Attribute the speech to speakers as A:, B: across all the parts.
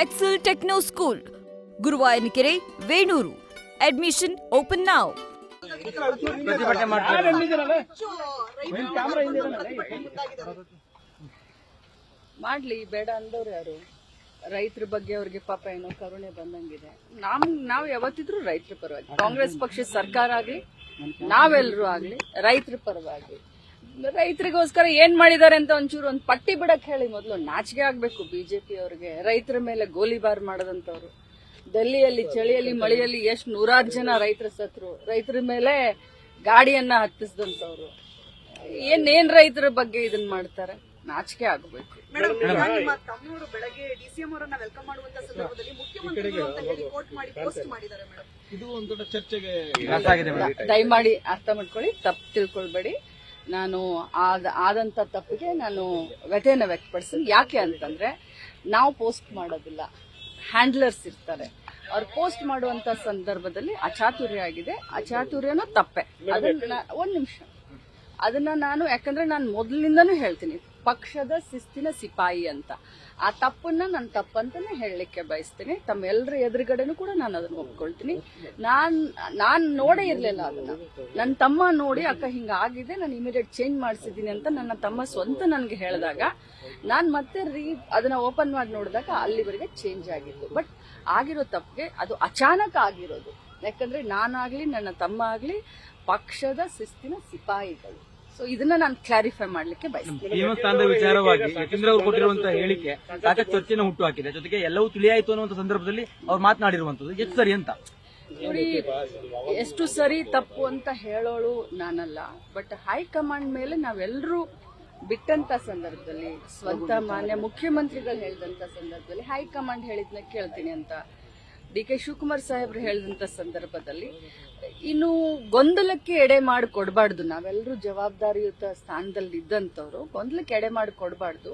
A: Excel Techno School, Guruvayanakere, Venur. Admission open now.
B: ಮಾಡ್ಲಿ, ಬೇಡ ಅಂದವ್ರು ಯಾರು? ರೈತರ ಬಗ್ಗೆ ಅವ್ರಿಗೆ ಪಾಪ ಏನೋ ಕರುಣೆ ಬಂದಂಗಿದೆ. ನಾವು ಯಾವತ್ತಿದ್ರು ರೈತರ ಪರವಾಗಿ, ಕಾಂಗ್ರೆಸ್ ಪಕ್ಷದ ಸರ್ಕಾರ ಆಗ್ಲಿ, ನಾವೆಲ್ಲರೂ ಆಗ್ಲಿ ರೈತರ ಪರವಾಗಿ. ರೈತರಿಗೋಸ್ಕರ ಏನ್ ಮಾಡಿದ್ದಾರೆ ಅಂತ ಒಂಚೂರು ಒಂದು ಪಟ್ಟಿ ಬಿಡಕ್ ಹೇಳಿ. ಮೊದಲು ನಾಚಿಕೆ ಆಗ್ಬೇಕು ಬಿಜೆಪಿ ಅವ್ರಿಗೆ. ರೈತರ ಮೇಲೆ ಗೋಲಿಬಾರ್ ಮಾಡದಂತವ್ರು, ಡೆಲ್ಲಿಯಲ್ಲಿ ಚಳಿಯಲ್ಲಿ ಮಳೆಯಲ್ಲಿ ಎಷ್ಟು 100 ಜನ ರೈತರ ಸತ್ರು, ರೈತರ ಮೇಲೆ ಗಾಡಿಯನ್ನ ಹತ್ತಿಸಿದಂತವ್ರು. ಏನ್ ರೈತರ ಬಗ್ಗೆ ಇದನ್ನ ಮಾಡ್ತಾರೆ? ನಾಚಿಕೆ ಆಗಬೇಕು.
C: ನಿಮ್ಮ ತಮ್ಮನವರು ಬೆಳಗ್ಗೆ ಡಿಸಿಎಂ ಅವರನ್ನ ವೆಲ್ಕಮ್ ಮಾಡುವಂತ ಸಂದರ್ಭದಲ್ಲಿ ಮುಖ್ಯಮಂತ್ರಿಗಳು ಅಂತ ಹೇಳಿ ಕೋಟ್ ಮಾಡಿ ಪೋಸ್ಟ್ ಮಾಡಿದ್ದಾರೆ ಮೇಡಮ್.
D: ಇದು ಒಂದು ದೊಡ್ಡ ಚರ್ಚೆಗೆ
B: ದಯಮಾಡಿ ಅರ್ಥ ಮಾಡ್ಕೊಳ್ಳಿ, ತಪ್ಪು ತಿಳ್ಕೊಳ್ಬೇಡಿ. ನಾನು ಆದಂತ ತಪ್ಪಿಗೆ ನಾನು ವ್ಯಥೆಯನ್ನು ವ್ಯಕ್ತಪಡಿಸ್ತೀನಿ. ಯಾಕೆ ಅಂತಂದ್ರೆ ನಾವು ಪೋಸ್ಟ್ ಮಾಡೋದಿಲ್ಲ, ಹ್ಯಾಂಡ್ಲರ್ಸ್ ಇರ್ತಾರೆ. ಅವ್ರು ಪೋಸ್ಟ್ ಮಾಡುವಂತ ಸಂದರ್ಭದಲ್ಲಿ ಅಚಾತುರ್ಯ ಆಗಿದೆ, ಅಚಾತುರ್ಯನೂ ತಪ್ಪೆ. ಅದನ್ನ ಒಂದ್ ನಿಮಿಷ, ಅದನ್ನ ನಾನು ಯಾಕಂದ್ರೆ ನಾನು ಮೊದಲಿಂದನೂ ಹೇಳ್ತೀನಿ, ಪಕ್ಷದ ಶಿಸ್ತಿನ ಸಿಪಾಯಿ ಅಂತ. ಆ ತಪ್ಪನ್ನ ನಾನು ತಪ್ಪಂತಾನೆ ಹೇಳಲಿಕ್ಕೆ ಬಯಸ್ತೀನಿ. ತಮ್ಮೆಲ್ಲರ ಎದುರುಗಡೆನೂ ಕೂಡ ನಾನು ಅದನ್ನ ಒಪ್ಕೊಳ್ತೀನಿ. ನಾನ್ ನೋಡೇ ಇರ್ಲಿಲ್ಲ ಅದನ್ನ. ನನ್ನ ತಮ್ಮ ನೋಡಿ ಅಕ್ಕ ಹಿಂಗಾಗಿದೆ, ನಾನು ಇಮಿಡಿಯೇಟ್ ಚೇಂಜ್ ಮಾಡಿಸಿದ್ದೀನಿ ಅಂತ ನನ್ನ ತಮ್ಮ ಸ್ವಂತ ನನ್ಗೆ ಹೇಳಿದಾಗ ನಾನ್ ಮತ್ತೆ ಅದನ್ನ ಓಪನ್ ಮಾಡಿ ನೋಡಿದಾಗ ಅಲ್ಲಿವರೆಗೆ ಚೇಂಜ್ ಆಗಿತ್ತು. ಬಟ್ ಆಗಿರೋ ತಪ್ಪಿಗೆ ಅದು ಅಚಾನಕ್ ಆಗಿರೋದು. ಯಾಕಂದ್ರೆ ನಾನಾಗ್ಲಿ ನನ್ನ ತಮ್ಮ ಆಗ್ಲಿ ಪಕ್ಷದ ಶಿಸ್ತಿನ ಸಿಪಾಯಿಗಳು. ಸೊ ಇದನ್ನ ನಾನು ಕ್ಲಾರಿಫೈ ಮಾಡ್ಲಿಕ್ಕೆ ಬಯಸ್ತೀನಿ.
D: ದೇವಸ್ಥಾನದ ವಿಚಾರವಾಗಿ ಯತೀಂದ್ರ ಅವರು ಕೊಟ್ಟಿರುವಂತಹ ಹೇಳಿಕೆ ಸಾಕಷ್ಟು ಚರ್ಚೆನ ಹುಟ್ಟು ಹಾಕಿದೆ. ಜೊತೆಗೆ ಎಲ್ಲವೂ ತಿಳಿಯಾಯಿತು ಅನ್ನುವಂತ ಸಂದರ್ಭದಲ್ಲಿ ಅವ್ರು ಮಾತನಾಡಿರುವಂತದ್ದು ಎಷ್ಟು ಸರಿ ಅಂತ
B: ನೋಡಿ, ಎಷ್ಟು ಸರಿ ತಪ್ಪು ಅಂತ ಹೇಳೋಳು ನಾನಲ್ಲ. ಬಟ್ ಹೈಕಮಾಂಡ್ ಮೇಲೆ ನಾವೆಲ್ಲರೂ ಬಿಟ್ಟಂತ ಸಂದರ್ಭದಲ್ಲಿ, ಸ್ವಂತ ಮಾನ್ಯ ಮುಖ್ಯಮಂತ್ರಿಗಳು ಹೇಳಿದಂತ ಸಂದರ್ಭದಲ್ಲಿ ಹೈಕಮಾಂಡ್ ಹೇಳಿದ್ನ ಕೇಳ್ತೀನಿ ಅಂತ ಡಿ.ಕೆ. ಶಿವಕುಮಾರ್ ಸಾಹೇಬ್ರು ಹೇಳಿದಂತ ಸಂದರ್ಭದಲ್ಲಿ ಇನ್ನು ಗೊಂದಲಕ್ಕೆ ಎಡೆ ಮಾಡಿ ಕೊಡಬಾರ್ದು. ನಾವೆಲ್ಲರೂ ಜವಾಬ್ದಾರಿಯುತ ಸ್ಥಾನದಲ್ಲಿ ಇದ್ದಂಥವ್ರು ಗೊಂದಲಕ್ಕೆ ಎಡೆ ಮಾಡಿ ಕೊಡಬಾರ್ದು.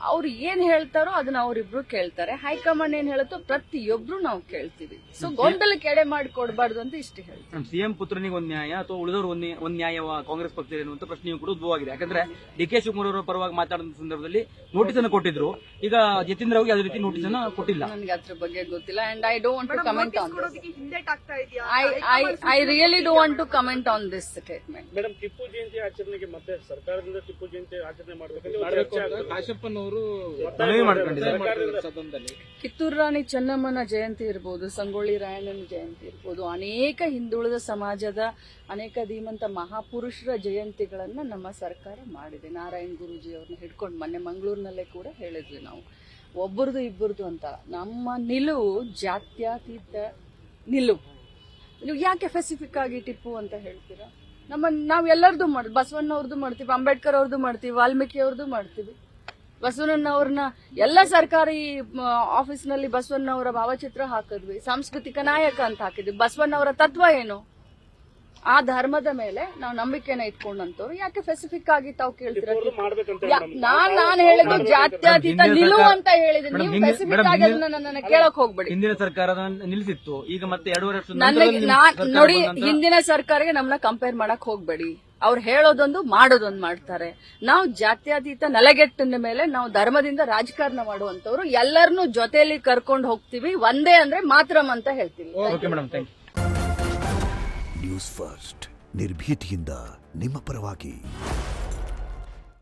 B: ಅವ್ರು ಏನ್ ಹೇಳ್ತಾರೋ ಅದನ್ನ ಅವರಿಬ್ರು ಕೇಳ್ತಾರೆ. ಹೈಕಮಾಂಡ್ ಏನ್ ಹೇಳುತ್ತೋ ಪ್ರತಿಯೊಬ್ರು ನಾವು ಕೇಳ್ತೀವಿ. ಸೊ ಗೊಂದಲಕ್ಕೆ ಎಡೆ ಮಾಡಿ ಕೊಡಬಾರ್ದು ಅಂತ ಇಷ್ಟು ಹೇಳ್ತೀವಿ.
D: ಸಿಎಂ ಪುತ್ರನಿಗೆ ಒಂದ್ ನ್ಯಾಯ ಅಥವಾ ಉಳಿದವರು ಒಂದ್ ನ್ಯಾಯ ಕಾಂಗ್ರೆಸ್ ಪಕ್ಷ ಎನ್ನುವಂತ ಪ್ರಶ್ನೆಯೂ ಕೂಡ ಉದ್ಭವವಾಗಿದೆ. ಯಾಕಂದ್ರೆ ಡಿ.ಕೆ. ಶಿವಕುಮಾರ್ ಅವರ ಪರವಾಗಿ ಮಾತಾಡಿದ ಸಂದರ್ಭದಲ್ಲಿ ನೋಟಿಸ್ ಅನ್ನು ಕೊಟ್ಟಿದ್ರು. ಈಗ ಯತೀಂದ್ರ ಅವ್ರಿಗೆ ಯಾವುದೇ ರೀತಿ ನೋಟಿಸ್ ಅನ್ನು ಕೊಟ್ಟಿಲ್ಲ.
B: ನನಗೆ ಅದ್ರ ಬಗ್ಗೆ ಗೊತ್ತಿಲ್ಲ and I don't want to comment on
C: this.
B: I really don't want to comment on this statement.
E: Madam, Tipu Jayanti ಆಚರಣೆಗೆ ಮತ್ತೆ ಸರ್ಕಾರದಿಂದ ಟಿಪ್ಪು ಜಯಂತಿ ಆಚರಣೆ ಮಾಡಬೇಕು
D: ಕಾಶಪ್ಪನವರು
B: ಕಿತ್ತೂರು ರಾಣಿ ಚೆನ್ನಮ್ಮನ ಜಯಂತಿ ಇರ್ಬೋದು, ಸಂಗೊಳ್ಳಿ ರಾಯಣ್ಣನ ಜಯಂತಿ ಇರ್ಬೋದು, ಅನೇಕ ಹಿಂದುಳಿದ ಸಮಾಜದ ಅನೇಕ ಧೀಮಂತ ಮಹಾಪುರುಷರ ಜಯಂತಿಗಳನ್ನ ನಮ್ಮ ಸರ್ಕಾರ ಮಾಡಿದೆ. ನಾರಾಯಣ್ ಗುರೂಜಿ ಅವ್ರನ್ನ ಹಿಡ್ಕೊಂಡು ಮೊನ್ನೆ ಮಂಗಳೂರಿನಲ್ಲೇ ಕೂಡ ಹೇಳಿದ್ವಿ ನಾವು, ಒಬ್ಬರದು ಇಬ್ಬರದು ಅಂತ. ನಮ್ಮ ನಿಲುವು ಜಾತ್ಯತೀತ ನಿಲುವು. ನೀವು ಯಾಕೆ ಸ್ಪೆಸಿಫಿಕ್ ಆಗಿ ಟಿಪ್ಪು ಅಂತ ಹೇಳ್ತೀರಾ? ನಾವೆಲ್ಲರದು ಮಾಡ್ತೀವಿ, ಬಸವಣ್ಣವ್ರದ್ದು ಮಾಡ್ತೀವಿ, ಅಂಬೇಡ್ಕರ್ ಅವ್ರದ್ದು ಮಾಡ್ತೀವಿ, ವಾಲ್ಮೀಕಿ ಅವ್ರದ್ದು ಮಾಡ್ತೀವಿ. ಬಸವಣ್ಣನವ್ರನ್ನ ಎಲ್ಲ ಸರ್ಕಾರಿ ಆಫೀಸ್ನಲ್ಲಿ ಬಸವಣ್ಣವರ ಭಾವಚಿತ್ರ ಹಾಕಿದ್ವಿ, ಸಾಂಸ್ಕೃತಿಕ ನಾಯಕ ಅಂತ ಹಾಕಿದ್ವಿ. ಬಸವಣ್ಣವರ ತತ್ವ ಏನು? ಆ ಧರ್ಮದ ಮೇಲೆ ನಾವು ನಂಬಿಕೆನ ಇಟ್ಕೊಂಡಂತವ್ರು ಯಾಕೆ ಸ್ಪೆಸಿಫಿಕ್ ಆಗಿ ತಾವು ಕೇಳ್ತೀರ? ನಾನು ಹೇಳಿದ್ದು ಜಾತ್ಯತೀತ ನಿಲುವು ಅಂತ ಹೇಳಿದ್ರೆ ನೀವು ಸ್ಪೆಸಿಫಿಕ್ ಆಗಿ ನನ್ನ ಕೇಳಕ್ ಹೋಗ್ಬೇಡಿ.
D: ಹಿಂದಿನ ಸರ್ಕಾರ ನಿಲ್ಲಿಸಿತ್ತು, ಈಗ ಮತ್ತೆ 2.5
B: ವರ್ಷ ನೋಡಿ, ಹಿಂದಿನ ಸರ್ಕಾರಕ್ಕೆ ನಮ್ಮನ್ನ ಕಂಪೇರ್ ಮಾಡಕ್ ಹೋಗ್ಬೇಡಿ. ಅವ್ರು ಹೇಳೋದೊಂದು ಮಾಡೋದೊಂದು ಮಾಡ್ತಾರೆ. ನಾವು ಜಾತ್ಯತೀತ ನೆಲೆಗೆಟ್ಟಿನ ಮೇಲೆ ನಾವು ಧರ್ಮದಿಂದ ರಾಜಕಾರಣ ಮಾಡುವಂತವ್ರು. ಎಲ್ಲರನ್ನೂ ಜೊತೆಯಲ್ಲಿ ಕರ್ಕೊಂಡು ಹೋಗ್ತೀವಿ. ಒಂದೇ ಅಂದ್ರೆ ಮಾತ್ರಂ ಅಂತ ಹೇಳ್ತೀವಿ.
F: ನ್ಯೂಸ್ ಫಸ್ಟ್, ನಿರ್ಭೀತಿಯಿಂದ ನಿಮ್ಮ ಪರವಾಗಿ.